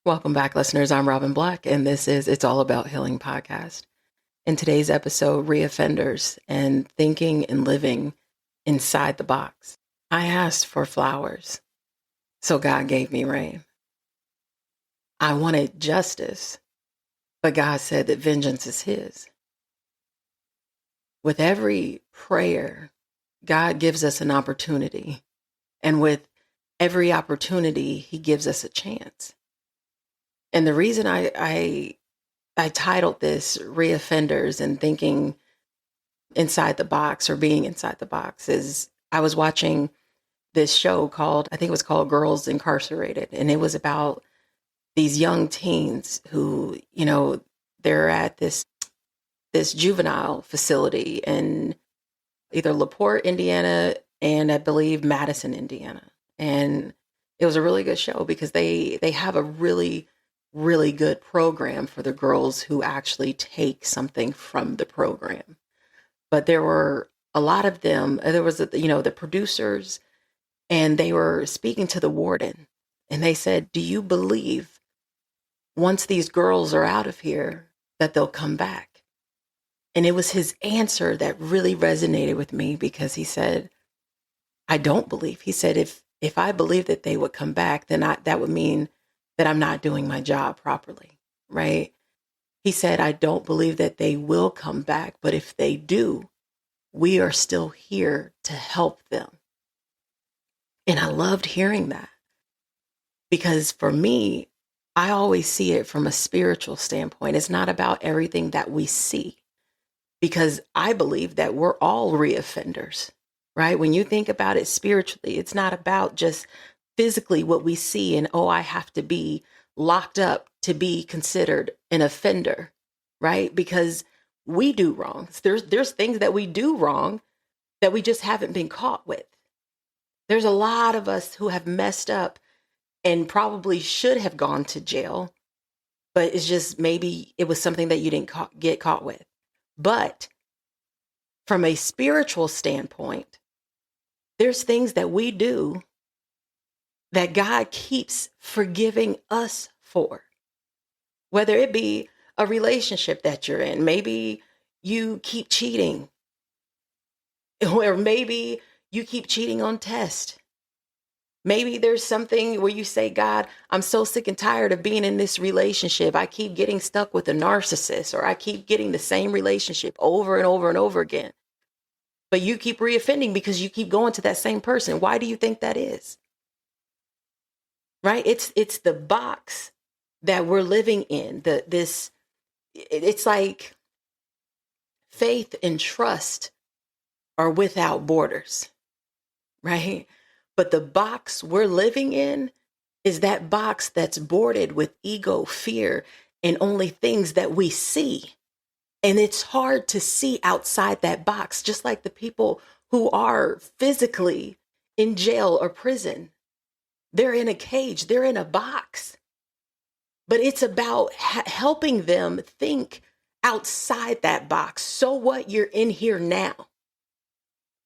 Welcome back, listeners. I'm Robin Black, and this is It's All About Healing podcast. In today's episode, Reoffenders and Thinking and Living Inside the Box. I asked for flowers, so God gave me rain. I wanted justice, but God said that vengeance is His. With every prayer, God gives us an opportunity, and with every opportunity, He gives us a chance. And the reason I titled this Reoffenders and Thinking Inside the Box or Being Inside the Box is I was watching this show called, I think it was called Girls Incarcerated. And it was about these young teens who, they're at this juvenile facility in either LaPorte, Indiana, and I believe Madison, Indiana. And it was a really good show because they have a really good program for the girls who actually take something from the program. But there were a lot of them, there was, the producers, and they were speaking to the warden. And they said, do you believe once these girls are out of here that they'll come back? And it was his answer that really resonated with me because he said, I don't believe. He said, if I believe that they would come back, then that would mean that I'm not doing my job properly, right? He said, I don't believe that they will come back, but if they do, we are still here to help them. And I loved hearing that because for me, I always see it from a spiritual standpoint. It's not about everything that we see because I believe that we're all reoffenders, right? When you think about it spiritually, it's not about just physically what we see and, oh, I have to be locked up to be considered an offender, right? Because we do wrong. There's things that we do wrong that we just haven't been caught with. There's a lot of us who have messed up and probably should have gone to jail, but it's just maybe it was something that you didn't get caught with. But from a spiritual standpoint, there's things that we do that God keeps forgiving us for, whether it be a relationship that you're in. Maybe you keep cheating, or maybe you keep cheating on tests. Maybe there's something where you say, God, I'm so sick and tired of being in this relationship. I keep getting stuck with a narcissist, or I keep getting the same relationship over and over and over again. But you keep reoffending because you keep going to that same person. Why do you think that is? Right? It's the box that we're living in. It's like faith and trust are without borders, right? But the box we're living in is that box that's boarded with ego, fear, and only things that we see. And it's hard to see outside that box, just like the people who are physically in jail or prison. They're in a cage, they're in a box. But it's about helping them think outside that box. So what? You're in here now.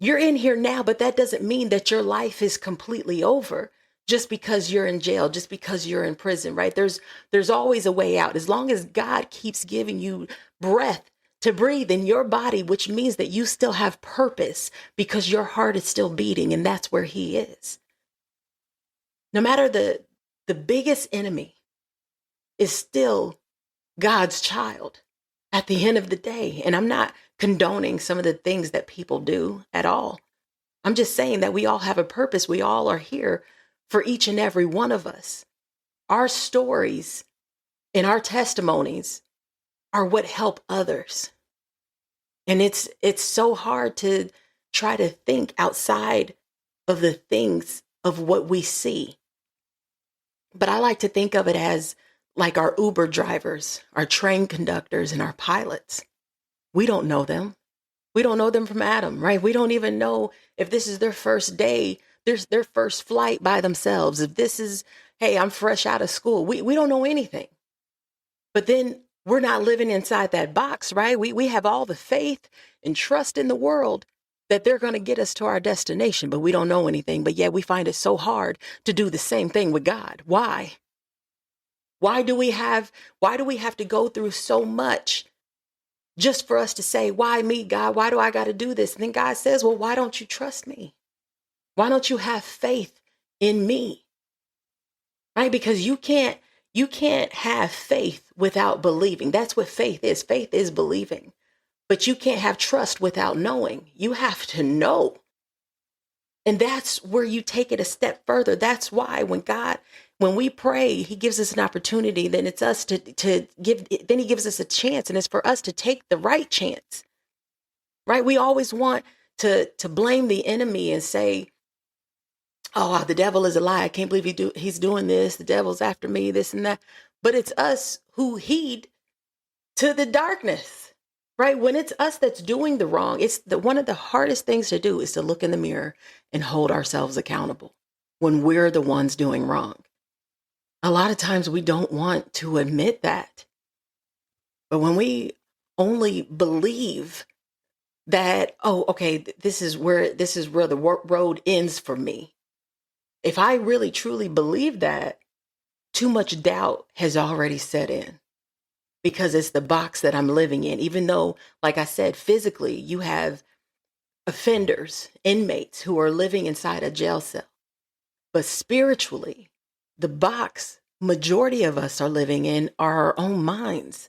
You're in here now, but that doesn't mean that your life is completely over just because you're in jail, just because you're in prison, right? There's always a way out. As long as God keeps giving you breath to breathe in your body, which means that you still have purpose because your heart is still beating, and that's where He is. No matter the biggest enemy is still God's child at the end of the day. And I'm not condoning some of the things that people do at all. I'm just saying that we all have a purpose. We all are here for each and every one of us. Our stories and our testimonies are what help others. And it's so hard to try to think outside of the things of what we see. But I like to think of it as like our Uber drivers, our train conductors, and our pilots. We don't know them. We don't know them from Adam, right? We don't even know if this is their first day, their first flight by themselves. If this is, hey, I'm fresh out of school. We don't know anything. But then we're not living inside that box, right? We have all the faith and trust in the world that they're going to get us to our destination, but we don't know anything. But yet we find it so hard to do the same thing with God. Why? Why do we have to go through so much just for us to say, why me, God? Why do I got to do this? And then God says, well, why don't you trust me? Why don't you have faith in me? Right? Because you can't have faith without believing. That's what faith is. Faith is believing. But you can't have trust without knowing. You have to know. And that's where you take it a step further. That's why when we pray, he gives us an opportunity, then it's us to give, then he gives us a chance, and it's for us to take the right chance, right? We always want to blame the enemy and say, oh, the devil is a lie. I can't believe he's doing this. The devil's after me, this and that. But it's us who heed to the darkness, right? When it's us that's doing the wrong, one of the hardest things to do is to look in the mirror and hold ourselves accountable when we're the ones doing wrong. A lot of times we don't want to admit that. But when we only believe that, oh, okay, this is where the road ends for me. If I really truly believe that, too much doubt has already set in, because it's the box that I'm living in. Even though, like I said, physically you have offenders, inmates who are living inside a jail cell. But spiritually, the box majority of us are living in are our own minds,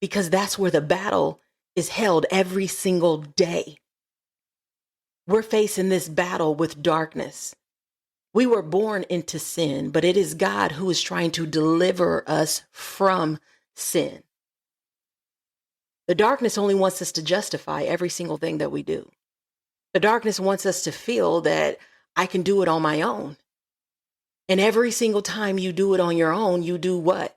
because that's where the battle is held every single day. We're facing this battle with darkness. We were born into sin, but it is God who is trying to deliver us from sin. The darkness only wants us to justify every single thing that we do. The darkness wants us to feel that I can do it on my own. And every single time you do it on your own, you do what?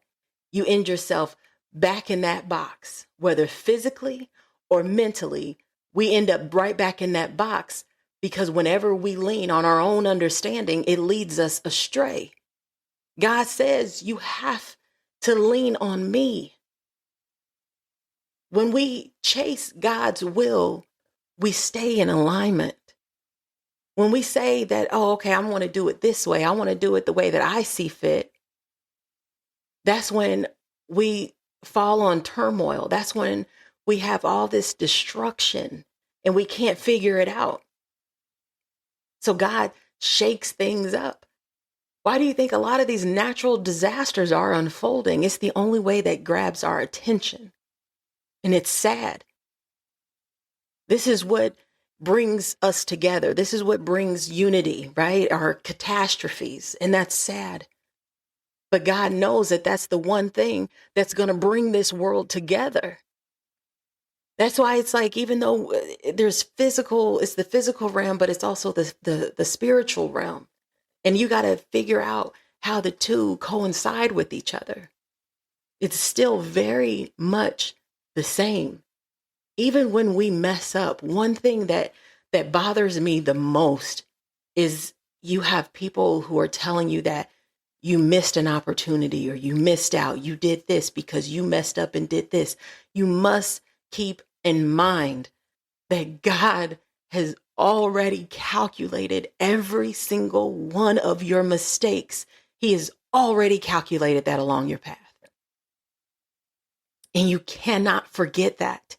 You end yourself back in that box, whether physically or mentally. We end up right back in that box, because whenever we lean on our own understanding, it leads us astray. God says you have to lean on me. When we chase God's will, we stay in alignment. When we say that, oh, okay, I want to do it this way, I want to do it the way that I see fit, that's when we fall on turmoil. That's when we have all this destruction and we can't figure it out. So God shakes things up. Why do you think a lot of these natural disasters are unfolding? It's the only way that grabs our attention. And it's sad. This is what brings us together. This is what brings unity, right? Our catastrophes. And that's sad. But God knows that that's the one thing that's going to bring this world together. That's why it's like, even though it's the physical realm, but it's also the spiritual realm. And you got to figure out how the two coincide with each other. It's still very much the same. Even when we mess up, one thing that bothers me the most is you have people who are telling you that you missed an opportunity, or you missed out. You did this because you messed up and did this. You must keep in mind that God has already calculated every single one of your mistakes. He has already calculated that along your path. And you cannot forget that.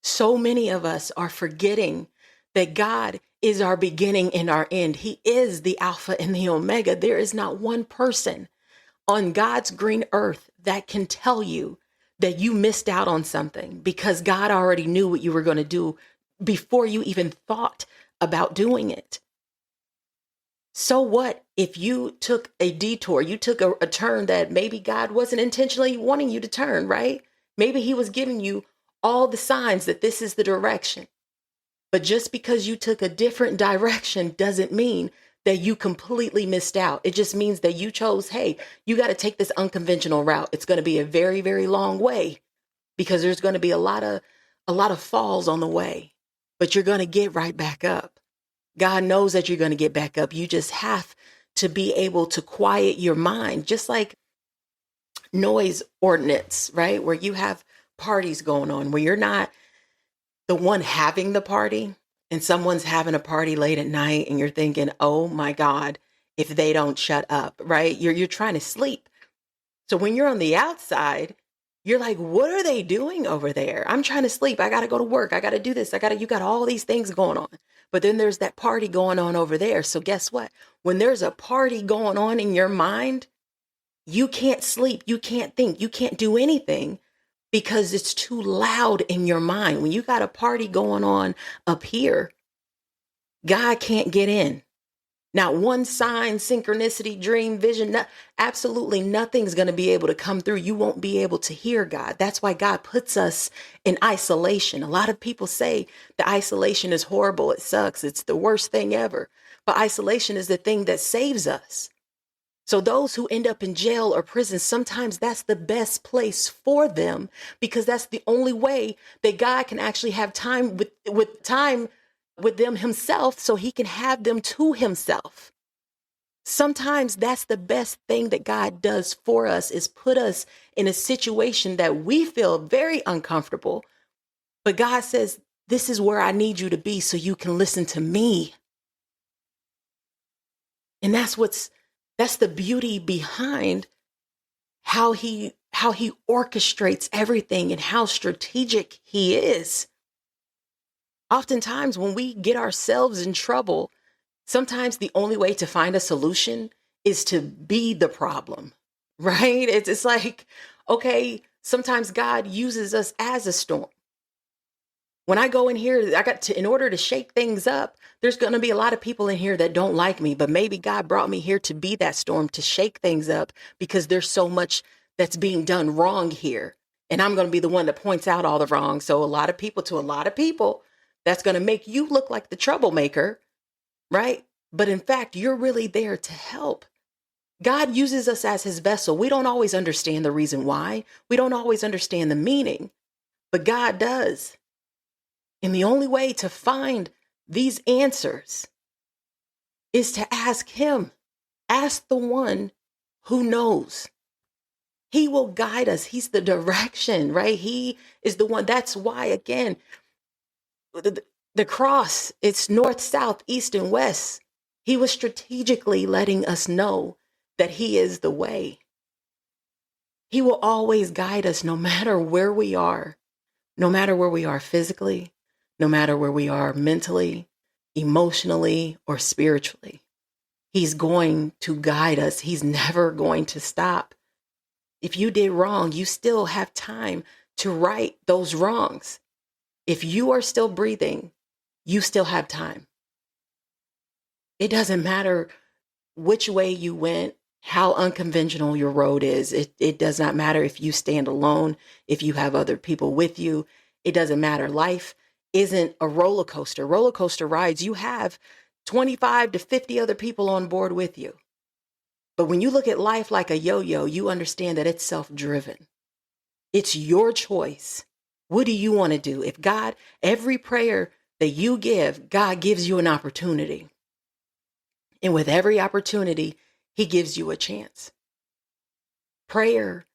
So many of us are forgetting that God is our beginning and our end. He is the Alpha and the Omega. There is not one person on God's green earth that can tell you that you missed out on something, because God already knew what you were going to do before you even thought about doing it. So what if you took a detour, you took a turn that maybe God wasn't intentionally wanting you to turn, right? Maybe he was giving you all the signs that this is the direction. But just because you took a different direction doesn't mean that you completely missed out. It just means that you chose, hey, you got to take this unconventional route. It's going to be a very, very long way, because there's going to be a lot of falls on the way, but you're going to get right back up. God knows that you're going to get back up. You just have to be able to quiet your mind, just like noise ordinance, right? Where you have parties going on, where you're not the one having the party, and someone's having a party late at night and you're thinking, oh my God, if they don't shut up, right? You're trying to sleep. So when you're on the outside, you're like, what are they doing over there? I'm trying to sleep. I got to go to work. I got to do this. You got all these things going on. But then there's that party going on over there. So guess what? When there's a party going on in your mind, you can't sleep. You can't think. You can't do anything because it's too loud in your mind. When you got a party going on up here, God can't get in. Not one sign, synchronicity, dream, vision, absolutely nothing's going to be able to come through. You won't be able to hear God. That's why God puts us in isolation. A lot of people say the isolation is horrible. It sucks. It's the worst thing ever. But isolation is the thing that saves us. So those who end up in jail or prison, sometimes that's the best place for them because that's the only way that God can actually have time with them himself so he can have them to himself. Sometimes that's the best thing that God does for us is put us in a situation that we feel very uncomfortable. But God says, this is where I need you to be so you can listen to me. And that's the beauty behind how he orchestrates everything and how strategic he is. Oftentimes when we get ourselves in trouble, sometimes the only way to find a solution is to be the problem, right? It's like, okay, sometimes God uses us as a storm. When I go in here, in order to shake things up, there's going to be a lot of people in here that don't like me, but maybe God brought me here to be that storm, to shake things up because there's so much that's being done wrong here. And I'm going to be the one that points out all the wrong. So to a lot of people, that's going to make you look like the troublemaker, right? But in fact, you're really there to help. God uses us as his vessel. We don't always understand the reason why. We don't always understand the meaning, but God does. And the only way to find these answers is to ask him. Ask the one who knows. He will guide us. He's the direction, right? He is the one. That's why, again, the cross, it's north, south, east, and west. He was strategically letting us know that he is the way. He will always guide us no matter where we are, physically, no matter where we are mentally, emotionally, or spiritually. He's going to guide us. He's never going to stop. If you did wrong, you still have time to right those wrongs. If you are still breathing, you still have time. It doesn't matter which way you went, how unconventional your road is. It does not matter if you stand alone, if you have other people with you. It doesn't matter. Life isn't a roller coaster. Roller coaster rides, you have 25 to 50 other people on board with you. But when you look at life like a yo-yo, you understand that it's self-driven. It's your choice. What do you want to do? If God, every prayer that you give, God gives you an opportunity. And with every opportunity, he gives you a chance. Prayer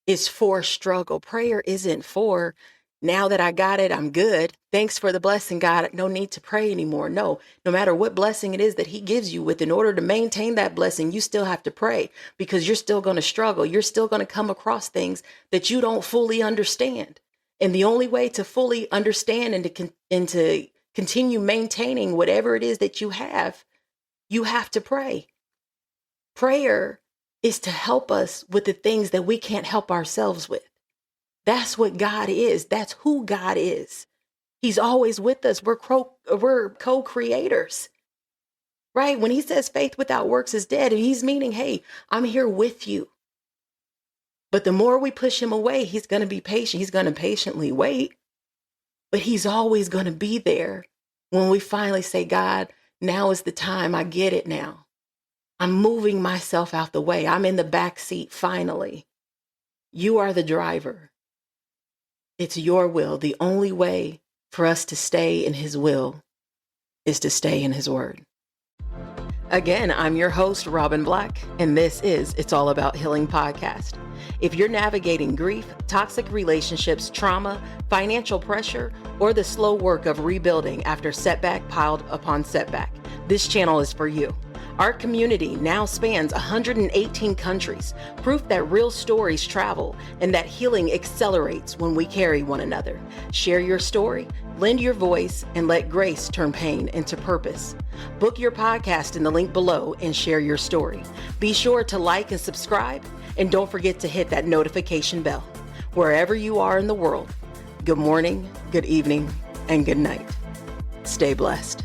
is for struggle. Prayer isn't for, now that I got it, I'm good. Thanks for the blessing, God. No need to pray anymore. No matter what blessing it is that he gives you with, in order to maintain that blessing, you still have to pray because you're still going to struggle. You're still going to come across things that you don't fully understand. And the only way to fully understand and to continue maintaining whatever it is that you have to pray. Prayer is to help us with the things that we can't help ourselves with. That's what God is. That's who God is. He's always with us. We're co-creators, right? When he says faith without works is dead, and he's meaning, hey, I'm here with you. But the more we push him away, he's going to be patient. He's going to patiently wait, but he's always going to be there when we finally say, God, now is the time. I get it now. I'm moving myself out the way. I'm in the back seat finally. You are the driver. It's your will. The only way for us to stay in his will is to stay in his word. Again, I'm your host, Robin Black, and this is It's All About Healing podcast. If you're navigating grief, toxic relationships, trauma, financial pressure, or the slow work of rebuilding after setback piled upon setback, this channel is for you. Our community now spans 118 countries, proof that real stories travel and that healing accelerates when we carry one another. Share your story, lend your voice, and let grace turn pain into purpose. Book your podcast in the link below and share your story. Be sure to like and subscribe, and don't forget to hit that notification bell. Wherever you are in the world, good morning, good evening, and good night. Stay blessed.